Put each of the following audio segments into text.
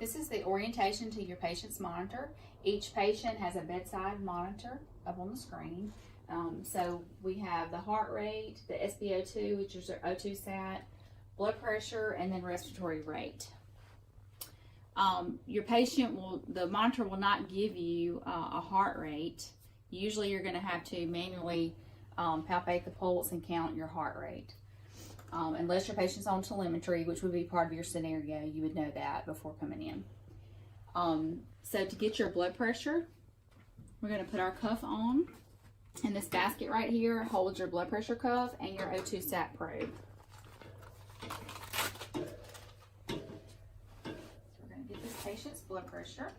This is the orientation to your patient's monitor. Each patient has a bedside monitor up on the screen. So we have the heart rate, the SpO2, which is their O2 sat, blood pressure, and then respiratory rate. Your patient the monitor will not give you a heart rate. Usually you're going to have to manually palpate the pulse and count your heart rate. Unless your patient's on telemetry, which would be part of your scenario, you would know that before coming in. So to get your blood pressure, we're going to put our cuff on. And this basket right here holds your blood pressure cuff and your O2 sat probe. So we're going to get this patient's blood pressure.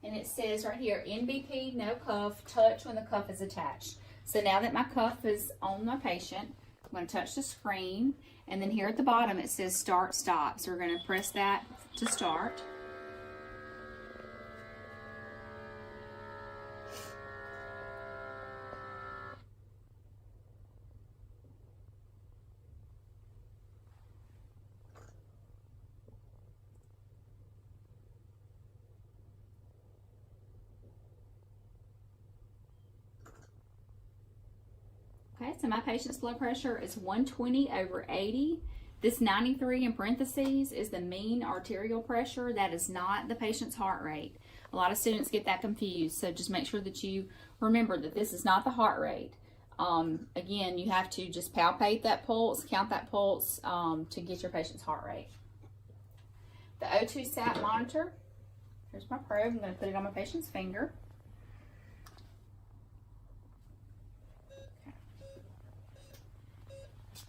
And it says right here, NBP, no cuff, touch when the cuff is attached. So now that my cuff is on my patient, I'm going to touch the screen. And then here at the bottom, it says start, stop. So we're going to press that to start. Okay, so my patient's blood pressure is 120/80. This 93 in parentheses is the mean arterial pressure. That is not the patient's heart rate. A lot of students get that confused, so just make sure that you remember that this is not the heart rate. Again, you have to just palpate that pulse, count that pulse to get your patient's heart rate. The O2 sat monitor, here's my probe. I'm going to put it on my patient's finger.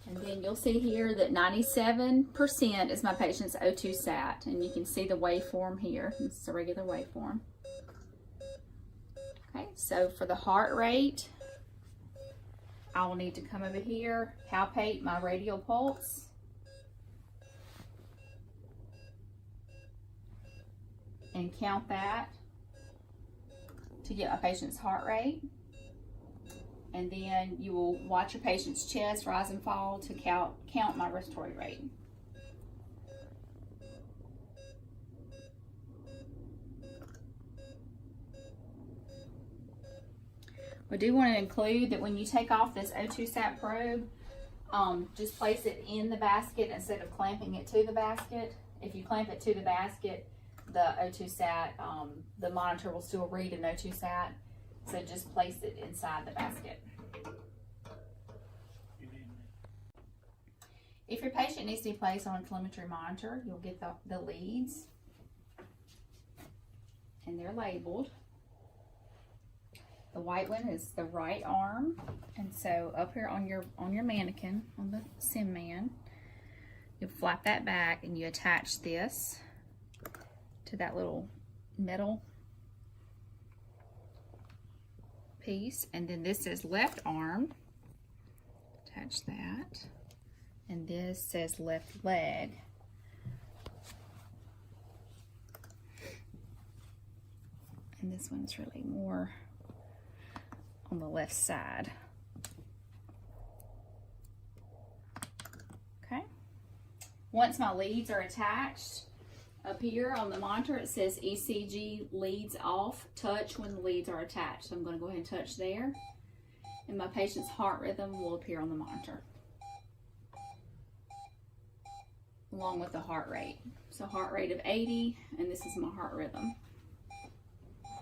And then you'll see here that 97% is my patient's O2 sat. And you can see the waveform here. This is a regular waveform. Okay, so for the heart rate, I will need to come over here, palpate my radial pulse. And count that to get my patient's heart rate. And then you will watch your patient's chest rise and fall to count my respiratory rate. We do want to include that when you take off this O2 sat probe, just place it in the basket instead of clamping it to the basket. If you clamp it to the basket, the O2 sat, the monitor will still read an O2 sat. So just place it inside the basket. If your patient needs to be placed on a telemetry monitor, you'll get the leads, and they're labeled. The white one is the right arm, and so up here on your mannequin, on the SimMan, you flap that back and you attach this to that little metal piece, and then this says left arm, attach that, and this says left leg. And this one's really more on the left side. Okay, once my leads are attached, up here on the monitor, it says ECG leads off, touch when the leads are attached. So I'm going to go ahead and touch there. And my patient's heart rhythm will appear on the monitor, along with the heart rate. So heart rate of 80, and this is my heart rhythm.